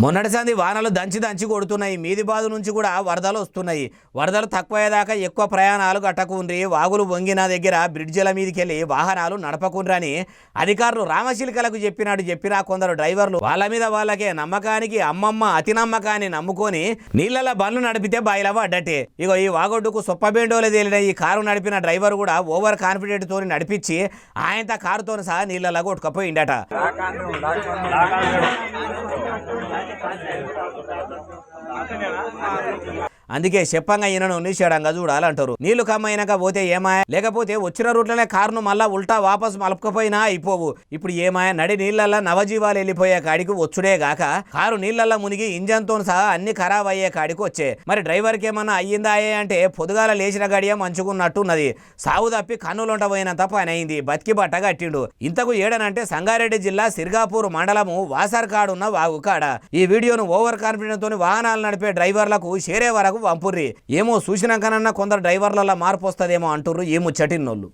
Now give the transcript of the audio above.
మొన్నటి సంది వానలు దంచి దంచి కొడుతున్నాయి. మీది బాదు నుంచి కూడా వరదలు వస్తున్నాయి. వరదలు తక్కువయ్యేదాకా ఎక్కువ ప్రయాణాలు కట్టకుండ్రి, వాగులు వంగిన దగ్గర బ్రిడ్జిల మీదకి వెళ్ళి వాహనాలు నడపకుండ్రని అధికారులు రామశిల్కలకు చెప్పినా కొందరు డ్రైవర్లు వాళ్ళ మీద వాళ్ళకే నమ్మకానికి అమ్మమ్మ అతి నమ్మకాన్ని నమ్ముకొని నీళ్లలో బండ్లు నడిపితే బాయిల పడ్డట్టే. ఇగో ఈ వాగొడ్డుకు సొప్పబేండోలే తేలిన ఈ కారు నడిపిన డ్రైవర్ కూడా ఓవర్ కాన్ఫిడెంట్ తోని నడిపించి ఆయన కారుతో సహా నీళ్లలో కొట్టుకపోయిండట. అందుకే చెప్పంగా ఈయనను నిషేడంగా చూడాలంటారు. నీళ్లు కమ్మైనాక పోతే ఏమాయ, లేకపోతే వచ్చిన రూట్లనే కారును మళ్ళా ఉల్టా వాపస్ మలుపుకపోయినా అయిపోవు. ఇప్పుడు ఏమాయ, నడి నీళ్లల్లో నవజీవాలు వెళ్ళిపోయే కాడికి వచ్చుడే గాక కారు నీళ్లల్లో మునిగి ఇంజన్ తో సహా అన్ని ఖరాబ్ అయ్యే కాడికి వచ్చే. మరి డ్రైవర్కి ఏమన్నా అయ్యిందాయే అంటే పొదుగాల లేచిన గడియ మంచుకున్నట్టున్నది. సాగు తప్పి కన్నులుంట పోయినంత పని అయింది. బతికి బట్ట కట్టిండు. ఇంతకు ఏడనంటే సంగారెడ్డి జిల్లా సిర్గాపూర్ మండలము వాసర్కాడున్న వాగు కాడ. ఈ వీడియోను ఓవర్ కాన్ఫిడెంట్ తోని వాహనాలు నడిపే డ్రైవర్లకు షేరే వరకు వంపుర్రి. ఏమో చూసినాకనన్నా కొందరు డ్రైవర్లలో మార్పు వస్తుందేమో అంటుర్రు ఈ ముచ్చటిన్నోళ్ళు.